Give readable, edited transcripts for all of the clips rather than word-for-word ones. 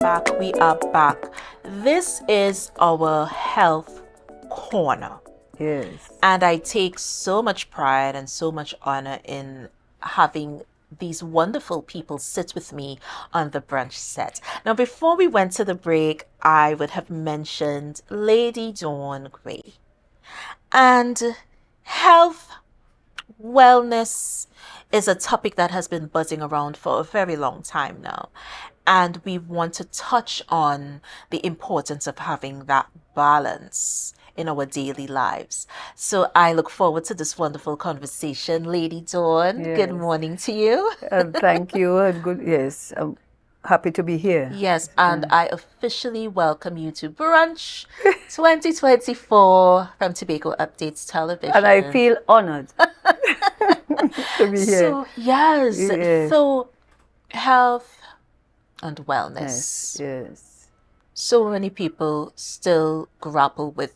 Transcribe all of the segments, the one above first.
back. We are back. This is our health corner. Yes. And I take so much pride and so much honor in having these wonderful people sit with me on the brunch set. Now, before we went to the break, I would have mentioned Lady Dawn Gray. And health, wellness is a topic that has been buzzing around for a very long time now. And we want to touch on the importance of having that balance in our daily lives. So I look forward to this wonderful conversation. Lady Dawn, Yes. good morning to you. Thank you. And good. Yes, I'm happy to be here. Yes, and I officially welcome you to Brunch 2024 from Tobago Updates Television. And I feel honored to be here. So, yes, Yes. so health and wellness. Yes. Yes. So many people still grapple with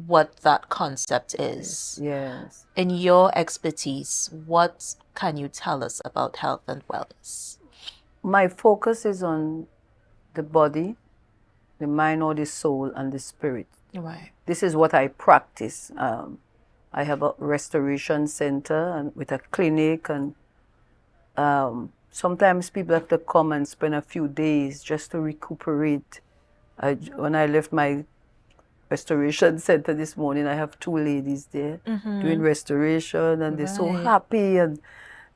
what that concept is. Yes. In your expertise, what can you tell us about health and wellness? My focus is on the body, the mind or the soul, and the spirit. Right. This is what I practice. I have a restoration center and with a clinic, and sometimes people have to come and spend a few days just to recuperate. When I left my restoration center this morning, I have two ladies there doing restoration, and they're so happy and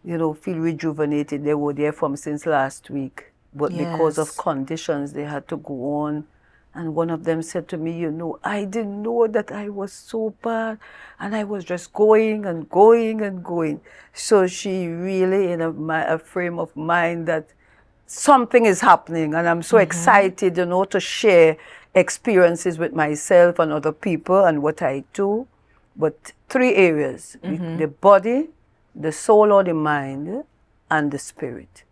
feel rejuvenated. They were there from since last week, but because of conditions, they had to go on. And one of them said to me, I didn't know that I was so bad, and I was just going and going and going. So she really in a frame of mind that something is happening, and I'm so excited, to share experiences with myself and other people and what I do. But three areas: the body, the soul or the mind, and the spirit.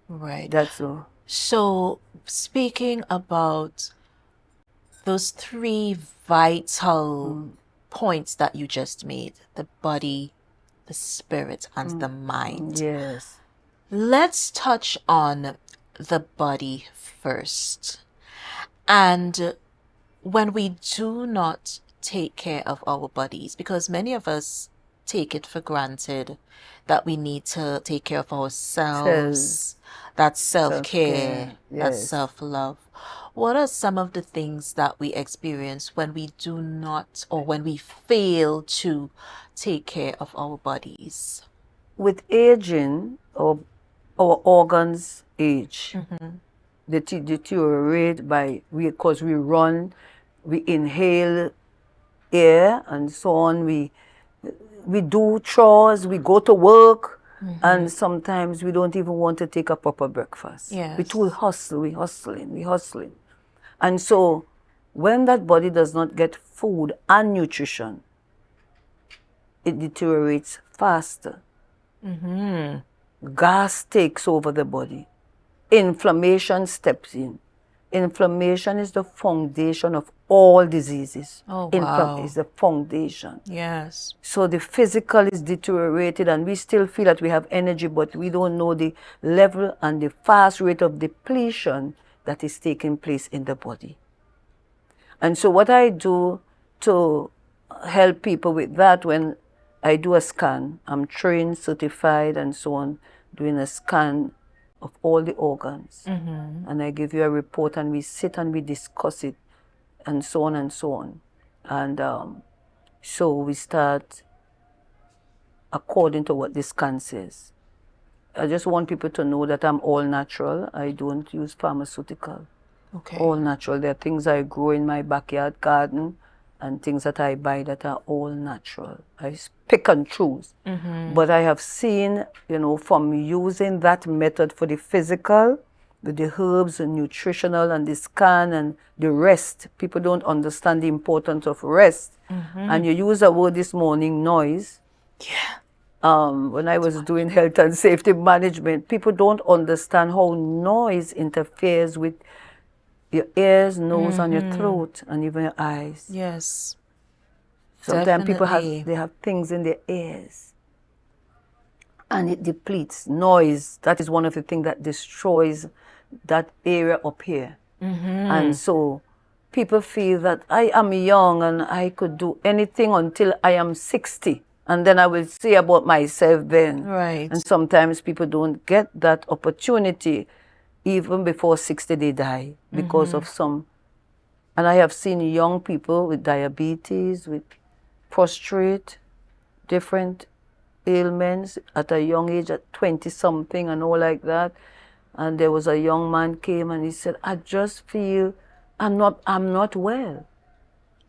Right. That's all. So, speaking about those three vital points that you just made, the body, the spirit, and the mind. Yes. Let's touch on the body first. And when we do not take care of our bodies, because many of us take it for granted that we need to take care of ourselves, that's self-care, that's yes. self-love. What are some of the things that we experience when we do not, or when we fail to take care of our bodies? With aging, our organs age. They deteriorate because we run, we inhale air and so on. We do chores, we go to work, and sometimes we don't even want to take a proper breakfast. Yes. We too hustle, we hustling. And so when that body does not get food and nutrition, it deteriorates faster. Gas takes over the body. Inflammation steps in. Inflammation is the foundation of all diseases. Oh, wow. Is the foundation. Yes. So the physical is deteriorated, and we still feel that we have energy, but we don't know the level and the fast rate of depletion that is taking place in the body. And so what I do to help people with that, when I do a scan, I'm trained, certified, and so on, doing a scan of all the organs. And I give you a report, and we sit and we discuss it, and so on and so on. And so we start according to what the scan says. I just want people to know that I'm all natural. I don't use pharmaceutical. Okay. All natural. There are things I grow in my backyard garden and things that I buy that are all natural. I pick and choose. But I have seen, from using that method for the physical, with the herbs and nutritional and the scan and the rest. People don't understand the importance of rest. And you use a word this morning, noise. Yeah. When I was doing health and safety management, people don't understand how noise interferes with your ears, nose, and your throat, and even your eyes. Yes. Sometimes people Definitely. have things in their ears, and it depletes. Noise, that is one of the things that destroys that area up here. And so people feel that I am young and I could do anything until I am 60. And then I will see about myself then. Right. And sometimes people don't get that opportunity even before 60 they die because of some. And I have seen young people with diabetes, with prostrate, different ailments at a young age, at 20 something and all like that. And there was a young man came and he said, I just feel I'm not well.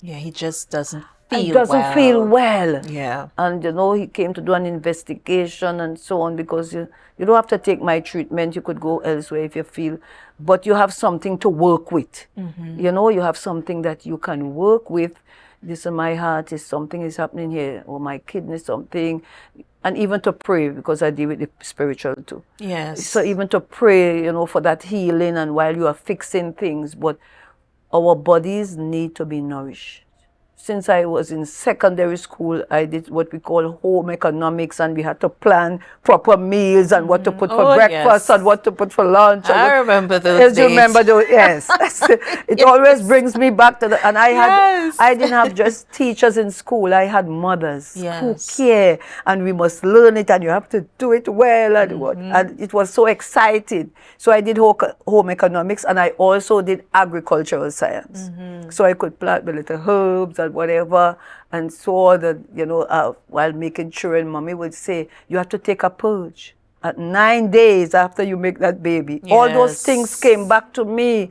Yeah, he just doesn't He feel doesn't well. feel well. Yeah. And he came to do an investigation and so on, because you don't have to take my treatment. You could go elsewhere if you feel, but you have something to work with. You have something that you can work with. This in my heart is something is happening here, or my kidney something, and even to pray, because I deal with the spiritual too. Yes. So even to pray, for that healing, and while you are fixing things, but our bodies need to be nourished. Since I was in secondary school, I did what we call home economics, and we had to plan proper meals and what to put for breakfast and what to put for lunch. I remember those days. You remember those? Yes. It always brings me back to and I didn't have just teachers in school. I had mothers who care, and we must learn it, and you have to do it well, and it was so exciting. So I did home economics, and I also did agricultural science. So I could plant the little herbs and whatever, and saw that, while making children, mommy would say, you have to take a purge at 9 days after you make that baby. All those things came back to me,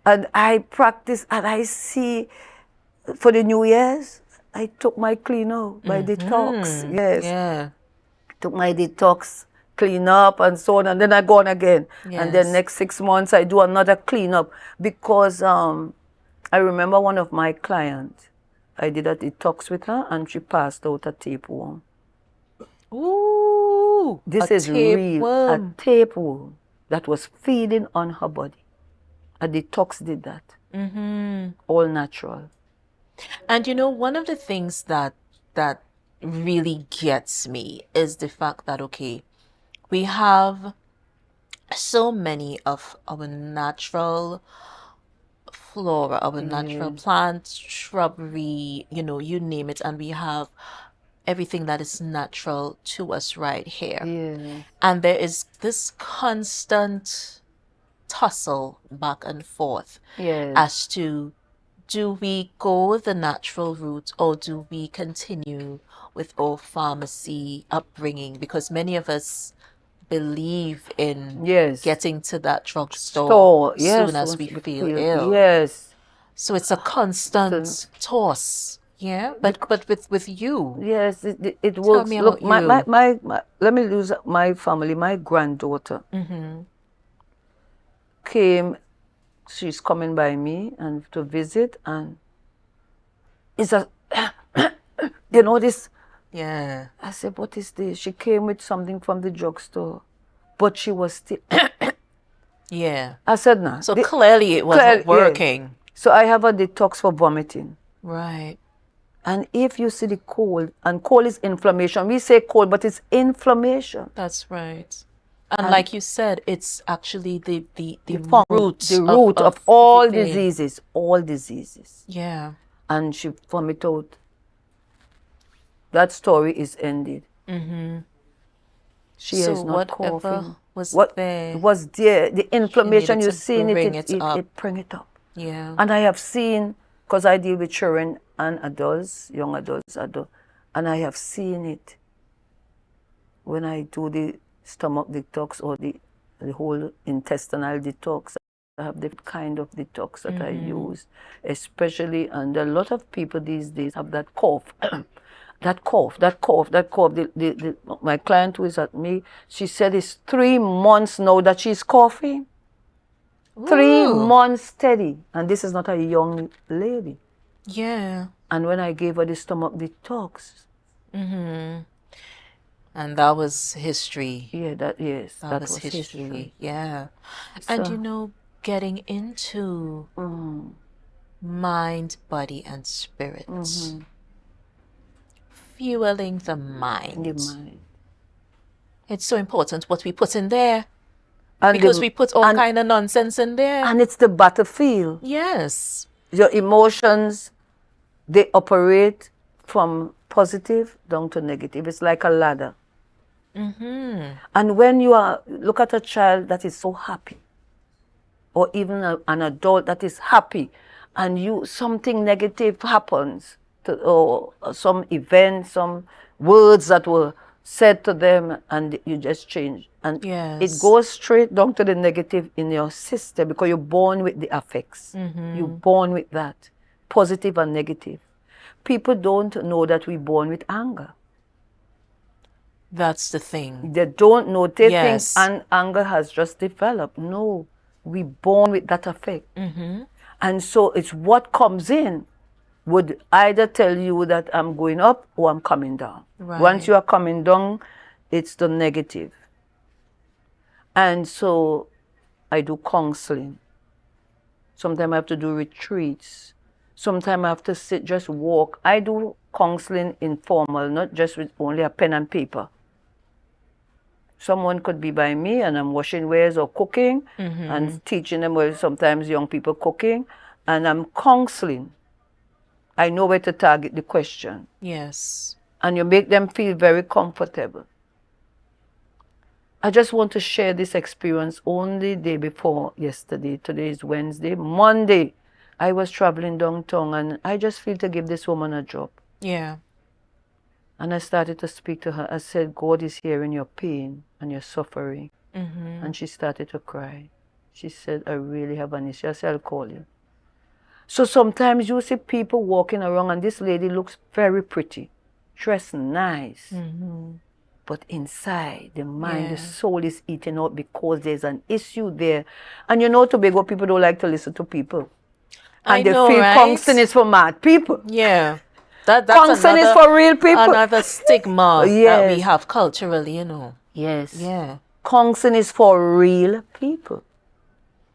and I practice, and I see for the New Year's, I took my clean out, my detox. Yes. Yeah. Took my detox, clean up and so on, and then I go on again. And then next 6 months I do another cleanup, because I remember one of my clients, I did a detox with her, and she passed out a tapeworm. Ooh, this is real. A tapeworm that was feeding on her body. A detox did that. All natural. And one of the things that really gets me is the fact that, okay, we have so many of our natural flora, our natural plants, shrubbery, you name it, and we have everything that is natural to us right here. And there is this constant tussle back and forth as to, do we go the natural route, or do we continue with our pharmacy upbringing? Because many of us believe in getting to that drugstore soon as we feel ill. So it's a constant toss. Yeah, but with you. Yes, it works. Tell me about Look, my let me use my family. My granddaughter came. She's coming by me and to visit, and it's a this. Yeah. I said, what is this? She came with something from the drugstore, but she was still. Yeah. I said, no. So clearly it wasn't working. Yeah. So I have a detox for vomiting. Right. And if you see the cold, and cold is inflammation. We say cold, but it's inflammation. That's right. And like you said, it's actually the root of all diseases. All diseases. Yeah. And she vomited out. That story is ended. She is not coughing. What there was there, the inflammation you see in it bring it up. Yeah. And I have seen, because I deal with children and adults, young adults, and I have seen it when I do the stomach detox or the whole intestinal detox. I have different kind of detox that I use, especially, and a lot of people these days have that cough. That cough. My client who is at me, she said it's 3 months now that she's coughing. Ooh. 3 months steady. And this is not a young lady. Yeah. And when I gave her the stomach detox. And that was history. Yeah, that was history. Yeah. And getting into mind, body, and spirit. Fueling the mind. The mind. It's so important what we put in there. Because we put all kind of nonsense in there. And it's the battlefield. Yes. Your emotions, they operate from positive down to negative. It's like a ladder. And when you look at a child that is so happy, or even an adult that is happy, and something negative happens, or some event, some words that were said to them, and you just change. And it goes straight down to the negative in your system because you're born with the affects. You're born with that, positive and negative. People don't know that we're born with anger. That's the thing. They don't know. They think anger has just developed. No, we're born with that affect. And so it's what comes in would either tell you that I'm going up or I'm coming down. Right. Once you are coming down, it's the negative. And so I do counseling. Sometimes I have to do retreats. Sometimes I have to sit, just walk. I do counseling informal, not just with only a pen and paper. Someone could be by me and I'm washing wares or cooking and teaching them, well, sometimes young people cooking, and I'm counseling. I know where to target the question. Yes. And you make them feel very comfortable. I just want to share this experience only day before yesterday. Today is Wednesday. Monday, I was traveling downtown and I just feel to give this woman a job. Yeah. And I started to speak to her. I said, God is hearing your pain and your suffering. And she started to cry. She said, I really have an issue. I said, I'll call you. So sometimes you see people walking around and this lady looks very pretty, dressed nice. But inside, the mind, the soul is eaten out because there's an issue there. And you know, Tobago, people don't like to listen to people. And they feel counseling is for mad people. Yeah. That's counseling is for real people. Another stigma that we have culturally, you know. Yes. Yeah. Counseling is for real people.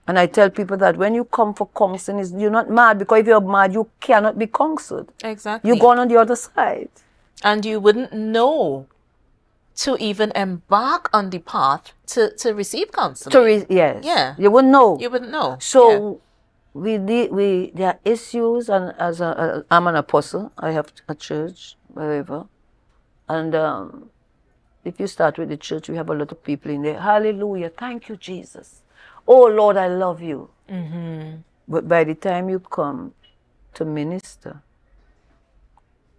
And I tell people that when you come for counseling, you're not mad, because if you're mad, you cannot be counseled. Exactly. You're gone on the other side. And you wouldn't know to even embark on the path to receive counseling. Yes. Yeah. You wouldn't know. You wouldn't know. So there are issues, and as I'm an apostle, I have a church, wherever. And if you start with the church, we have a lot of people in there. Hallelujah. Thank you, Jesus. Oh, Lord, I love you. But by the time you come to minister,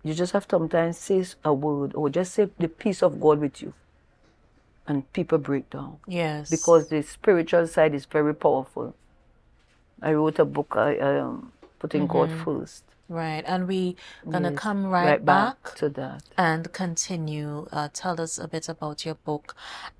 you just have to sometimes say a word or just say the peace of God with you. And people break down. Yes. Because the spiritual side is very powerful. I wrote a book, Putting God First. Right. And we're going to come right back to that and continue. Tell us a bit about your book.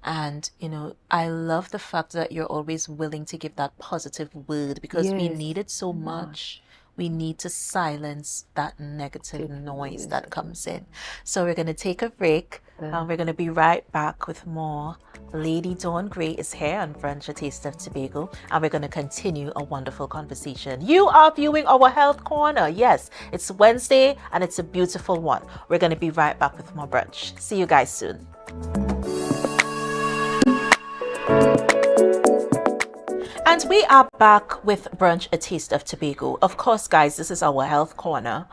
And, you know, I love the fact that you're always willing to give that positive word, because we need it so much. We need to silence that negative noise that comes in. So we're going to take a break. And we're going to be right back with more. Lady Dawn Gray is here on Brunch, a Taste of Tobago, and we're going to continue a wonderful conversation. You are viewing our Health Corner. Yes, it's Wednesday and it's a beautiful one. We're going to be right back with more Brunch. See you guys soon. And we are back with Brunch, a Taste of Tobago. Of course, guys, this is our Health Corner,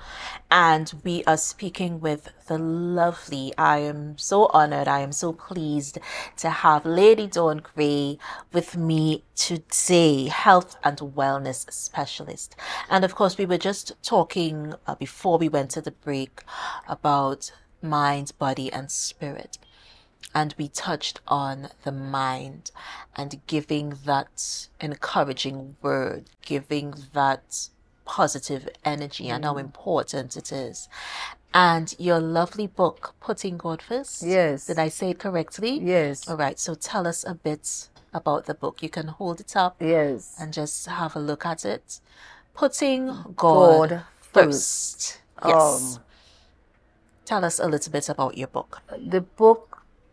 and we are speaking with the lovely, I am so honored, I am so pleased to have Lady Dawn Gray with me today, health and wellness specialist. And of course, we were just talking before we went to the break about mind, body, and spirit. And we touched on the mind and giving that encouraging word, giving that positive energy and how important it is. And your lovely book, Putting God First. Yes. Did I say it correctly? Yes. All right. So tell us a bit about the book. You can hold it up. Yes. And just have a look at it. Putting God First. Yes. Tell us a little bit about your book. The book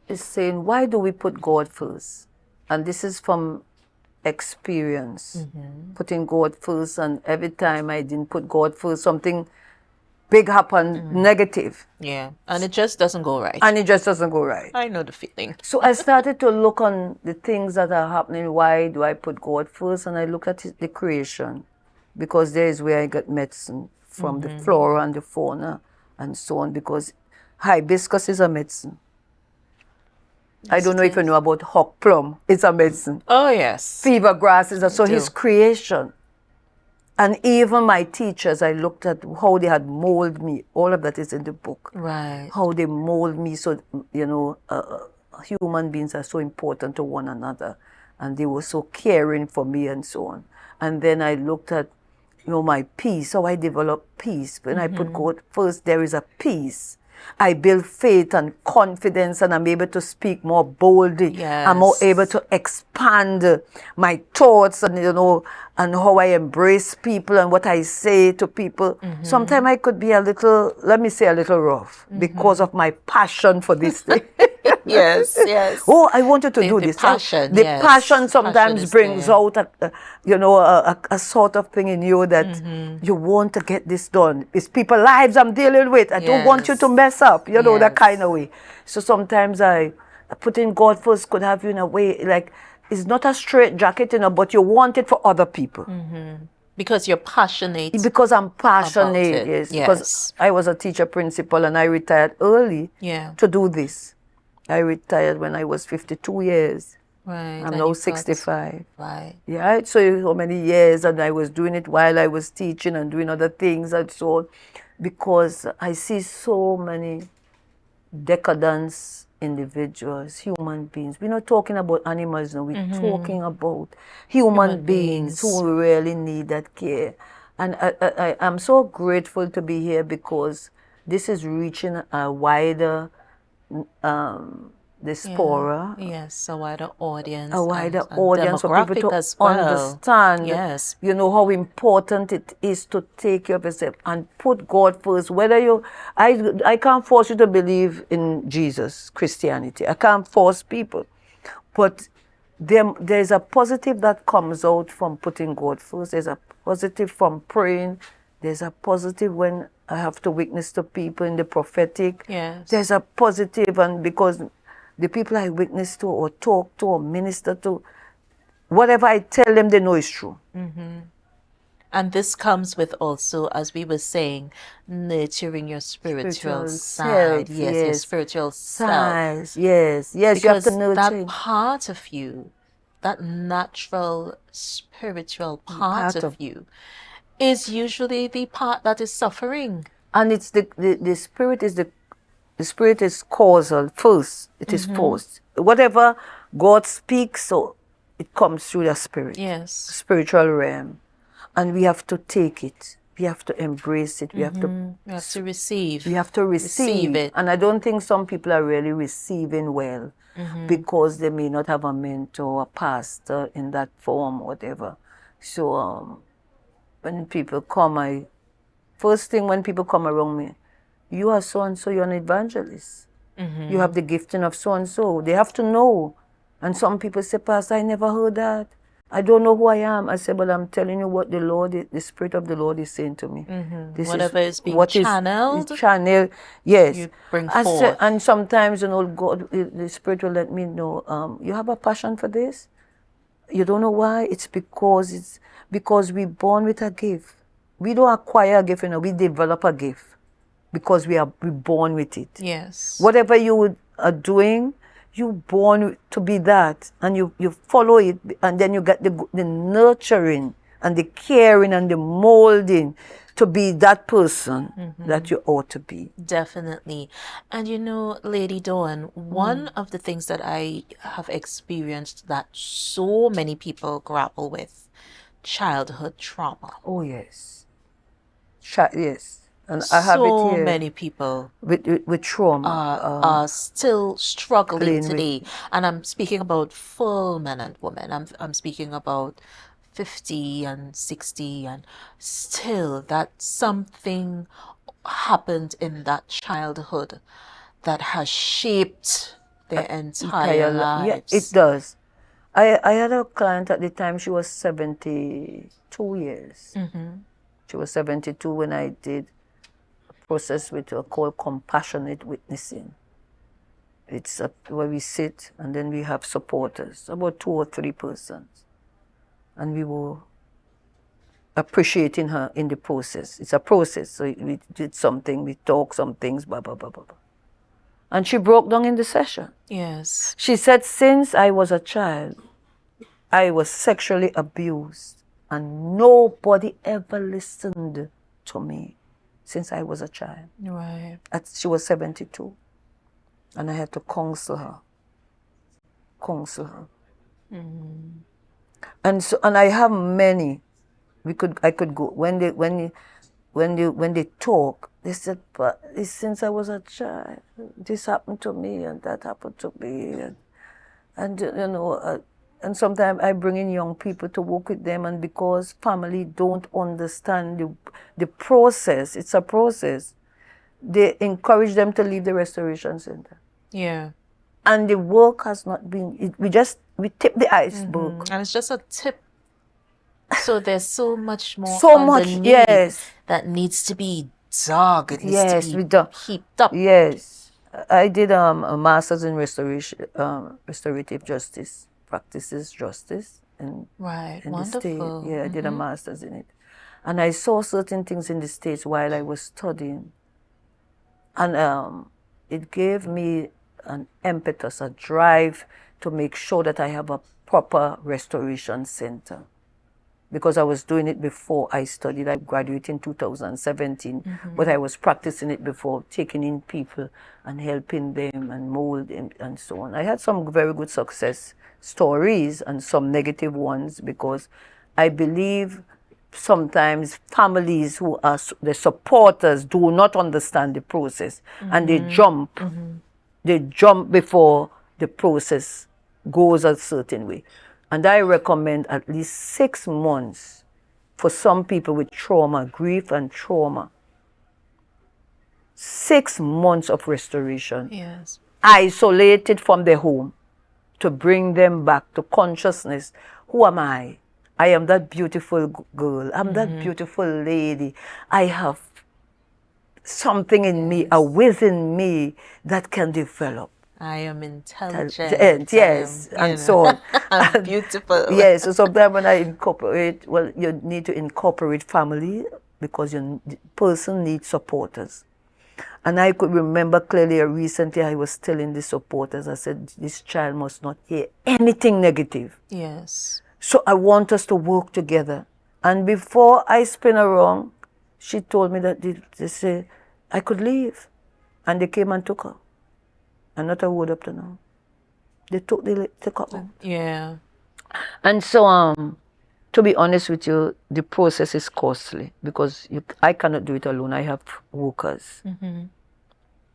is saying, why do we put God first? And this is from experience. Putting God first, and every time I didn't put God first, something big happen negative. Yeah. And it just doesn't go right. And it just doesn't go right. I know the feeling. So I started to look on the things that are happening. Why do I put God first? And I look at the creation, because there is where I get medicine from the flora and the fauna and so on, because hibiscus is a medicine. I don't know if you know about hawk plum. It's a medicine. Oh, yes. Fever grass is so his creation. And even my teachers, I looked at how they had molded me. All of that is in the book. Right. How they mold me. So, human beings are so important to one another. And they were so caring for me and so on. And then I looked at, my peace, how I developed peace. When I put God first, there is a peace. I build faith and confidence, and I'm able to speak more boldly. Yes. I'm more able to expand my thoughts and, and how I embrace people and what I say to people. Sometimes I could be a little rough because of my passion for this thing. Yes, yes. Oh, I wanted to do this. Passion, the yes. passion sometimes Passion brings there. out a sort of thing in you that you want to get this done. It's people's lives I'm dealing with. I don't want you to mess up, that kind of way. So sometimes putting God first could have you in a way like it's not a straight jacket, but you want it for other people. Because you're passionate. Because I'm passionate, yes. Because I was a teacher principal and I retired early to do this. I retired when I was 52 years. Right. I'm now 65. Right. Yeah, so many years, and I was doing it while I was teaching and doing other things and so on, because I see so many decadence individuals, human beings. We're not talking about animals now, we're talking about human beings who really need that care. And I'm so grateful to be here because this is reaching a wider diaspora. Yeah. Yes, a wider audience. A wider and audience for people to as well. understand, yes. How important it is to take care of yourself and put God first. Whether I can't force you to believe in Jesus, Christianity. I can't force people. But there's a positive that comes out from putting God first. There's a positive from praying. There's a positive when I have to witness to people in the prophetic. Yes. There's a positive, and because the people I witness to or talk to or minister to, whatever I tell them, they know is true. And this comes with also, as we were saying, nurturing your spiritual side. Self, Yes, your spiritual self. Size, yes, Because you have to nurture that part of you, that natural spiritual part of you, is usually the part that is suffering. And it's the spirit is the spirit is causal first. It is first. Whatever God speaks, so it comes through the spirit. Yes. Spiritual realm. And we have to take it. We have to embrace it. We have to receive. We have to receive it. And I don't think some people are really receiving well because they may not have a mentor, a pastor in that form, whatever. So when people come, first thing when people come around me, you are so-and-so, you're an evangelist. You have the gifting of so-and-so. They have to know. And some people say, Pastor, I never heard that. I don't know who I am. I say, but I'm telling you what the Spirit of the Lord is saying to me. Whatever is being channeled. Channeled, yes. You bring forth. And sometimes, God, the Spirit will let me know, you have a passion for this? You don't know why? It's because we're born with a gift. We don't acquire a gift, we develop a gift because we're born with it. Yes. Whatever you are doing, you're born to be that, and you follow it, and then you get the nurturing and the caring and the molding to be that person that you ought to be. Definitely. And Lady Dawn, one of the things that I have experienced that so many people grapple with, childhood trauma. Oh, yes. Yes. And I have it So here. many people with trauma are still struggling today. And I'm speaking about full men and women. I'm speaking about 50 and 60, and still that something happened in that childhood that has shaped their entire lives. Yeah, it does. I had a client at the time, she was 72 years. She was 72 when I did process which we call compassionate witnessing. It's where we sit and then we have supporters, about 2 or 3 persons. And we were appreciating her in the process. It's a process. So we did something, we talked some things, blah, blah, blah, blah, blah. And she broke down in the session. Yes. She said, since I was a child, I was sexually abused and nobody ever listened to me since I was a child. Right. She was 72. And I had to counsel her. Mm. And I have many. I could go when they talk. They said, but since I was a child, this happened to me and that happened to me, and sometimes I bring in young people to work with them, and because family don't understand the process, it's a process. They encourage them to leave the restoration center. Yeah. And the work has not been. We tip the iceberg. And it's just a tip. So there's so much more yes, that needs to be dug. It needs to be heaped up. Yes. I did a master's in restorative justice, practices justice. Right, in wonderful. The state. Yeah, I did a master's in it. And I saw certain things in the States while I was studying. And it gave me an impetus, a drive to make sure that I have a proper restoration center. Because I was doing it before I studied. I graduated in 2017, but I was practicing it before, taking in people and helping them and mold them and so on. I had some very good success stories and some negative ones, because I believe sometimes families who are the supporters do not understand the process, and they jump. They jump before the process goes a certain way. And I recommend at least 6 months for some people with trauma, grief and trauma. 6 months of restoration. Yes. Isolated from their home, to bring them back to consciousness. Who am I? I am that beautiful girl. I'm that beautiful lady. I have something in me, a within me that can develop. I am intelligent. Yes, and so on. I'm beautiful. Yes, so sometimes when I incorporate, well, you need to incorporate family, because the person needs supporters. And I could remember clearly recently I was telling the supporters, I said, this child must not hear anything negative. Yes. So I want us to work together. And before I spin around, she told me that they say I could leave. And they came and took her. And not a word up to now. They took her out. Yeah. And so, to be honest with you, the process is costly, because I cannot do it alone. I have workers.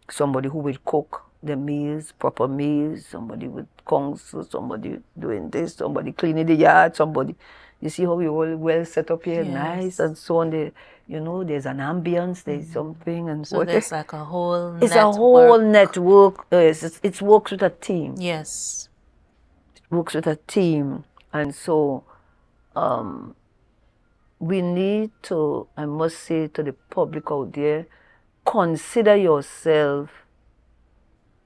Somebody who will cook the meals, proper meals, somebody with counsel, somebody doing this, somebody cleaning the yard, somebody. You see how we all well set up here, nice and so on. There's an ambience, there's something, and so there's like a whole network. It's a whole network. It works with a team. Yes. It works with a team, and so we need to, I must say to the public out there, consider yourself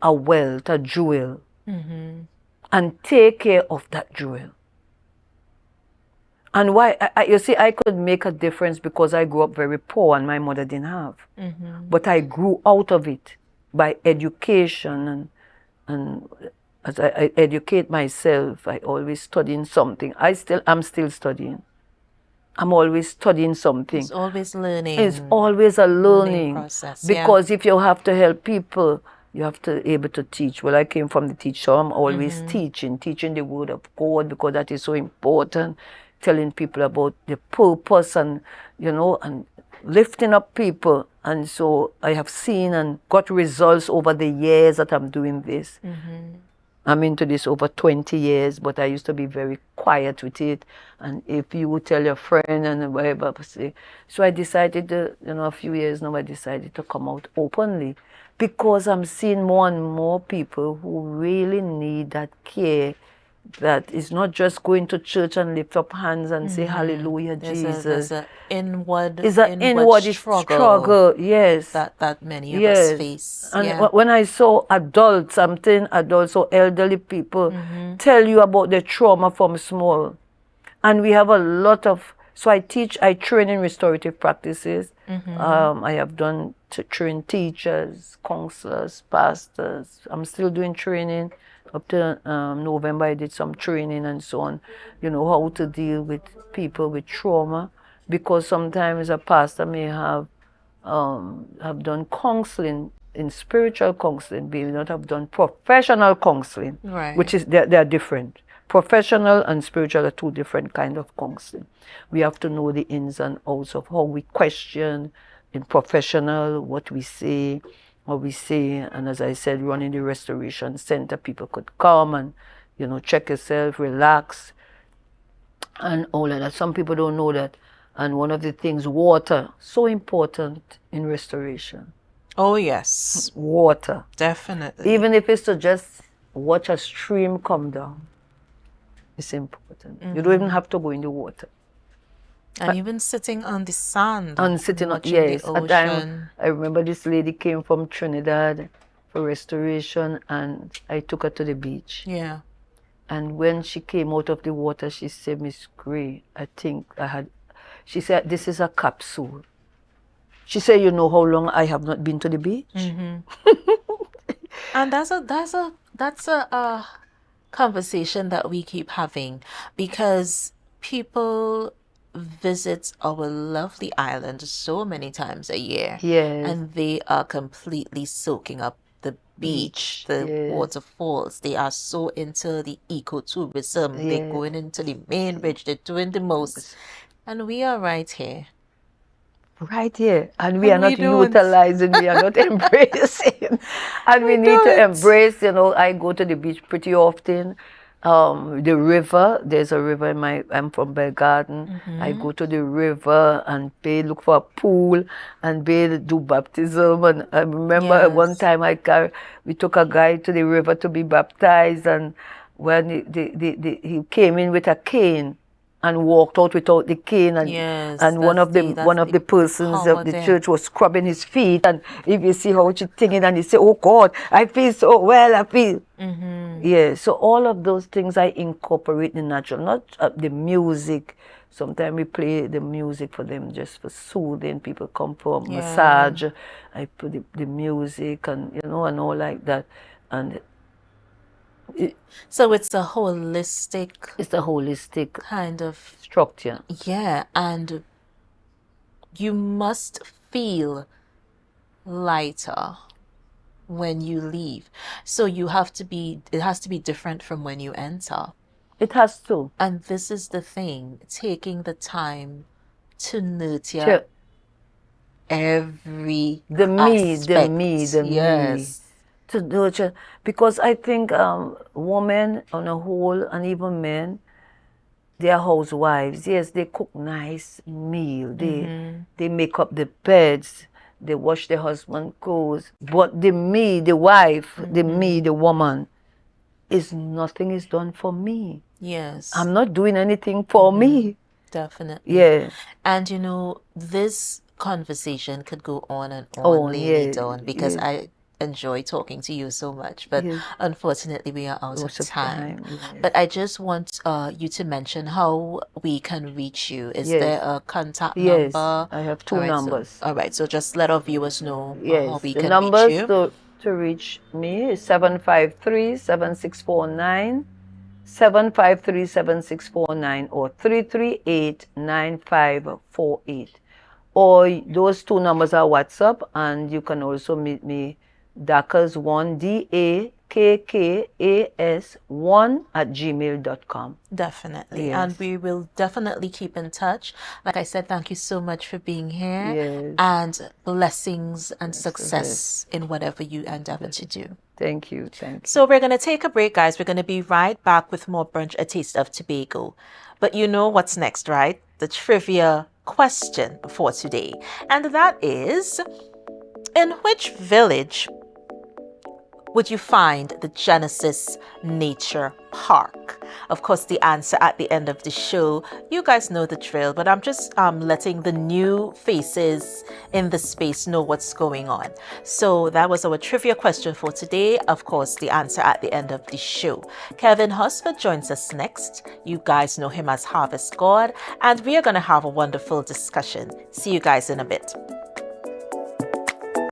a wealth, a jewel, and take care of that jewel. And why? You see, I could make a difference because I grew up very poor and my mother didn't have. But I grew out of it by education, and as I educate myself, I always studying something. I'm still studying. I'm always studying something. It's always learning. It's always a learning process. Because if you have to help people, you have to be able to teach. Well, I came from the teacher. I'm always teaching the word of God, because that is so important. Telling people about the purpose and lifting up people. And so I have seen and got results over the years that I'm doing this. I'm into this over 20 years, but I used to be very quiet with it. And if you would tell your friend and whatever, so I decided to, a few years now, I decided to come out openly, because I'm seeing more and more people who really need that care that is not just going to church and lift up hands and say hallelujah, There's Jesus. a inward It's an inward inward struggle struggle, yes. that many of us Yes. face. And Yeah. when I saw adults, I'm telling adults or elderly people tell you about their trauma from small. And we have a lot of, so I train in restorative practices. I have done to train teachers, counselors, pastors. I'm still doing training. Up to November, I did some training and so on, how to deal with people with trauma. Because sometimes a pastor may have done counseling, in spiritual counseling, may not have done professional counseling, Right. which is they're different. Professional and spiritual are two different kind of counseling. We have to know the ins and outs of how we question in professional, what we say, how we say, and as I said, running the restoration center, people could come and check yourself, relax, and all of that. Some people don't know that. And one of the things, water, so important in restoration. Oh yes. Water. Definitely. Even if it's to just watch a stream come down, it's important. You don't even have to go in the water. And even sitting on the sand. And sitting on, yes. At time, I remember this lady came from Trinidad for restoration, and I took her to the beach. Yeah. And when she came out of the water, she said, Miss Gray, she said, this is a capsule. She said, you know how long I have not been to the beach? And that's a conversation that we keep having, because people visit our lovely island so many times a year. Yes. And they are completely soaking up the beach, the waterfalls. They are so into the ecotourism. Yes. They're going into the main ridge. They're doing the most. And we are right here. Right here. And we are not utilizing, we are not embracing. And we need to embrace, I go to the beach pretty often. The river, there's a river I'm from Bell Garden. I go to the river and look for a pool and do baptism. And I remember one time we took a guy to the river to be baptized, and when he came in with a cane and walked out without the cane, and one of the persons of the church was scrubbing his feet, and if you see how she thinking, and he said, oh God, I feel so well, I feel. Yeah, so all of those things I incorporate in natural, not the music. Sometimes we play the music for them just for soothing. People come for massage. I put the music and and all like that, and so it's a holistic. It's a holistic kind of structure. Yeah, and you must feel lighter when you leave. So it has to be different from when you enter. It has to. And this is the thing, taking the time to nurture every aspect. Me. To nurture, because I think women on a whole, and even men, they are housewives. Yes, they cook nice meal. They make up the beds. They wash their husband's clothes. But the wife, the woman, nothing is done for me. Yes. I'm not doing anything for me. Definitely. Yeah. And this conversation could go on and on, Lady Dawn, because I enjoy talking to you so much, but unfortunately we are out of time. But I just want you to mention how we can reach you. Is there a contact number? Yes, I have two numbers. All right, so just let our viewers know how we can reach you. The numbers to reach me is 753-7649, 753-7649, or 338-9548. Or those two numbers are WhatsApp, and you can also meet me Dakkas1, DAKKAS1 Definitely. Yes. And we will definitely keep in touch. Like I said, thank you so much for being here. Yes. And blessings and success in whatever you endeavor to do. Thank you. Thank you. So we're going to take a break, guys. We're going to be right back with more Brunch, A Taste of Tobago. But you know what's next, right? The trivia question for today. And that is, in which village would you find the Genesis Nature Park? Of course, the answer at the end of the show. You guys know the drill, but I'm just letting the new faces in the space know what's going on. So that was our trivia question for today. Of course, the answer at the end of the show. Kevin Hosford joins us next. You guys know him as Harvest God, and we are going to have a wonderful discussion. See you guys in a bit.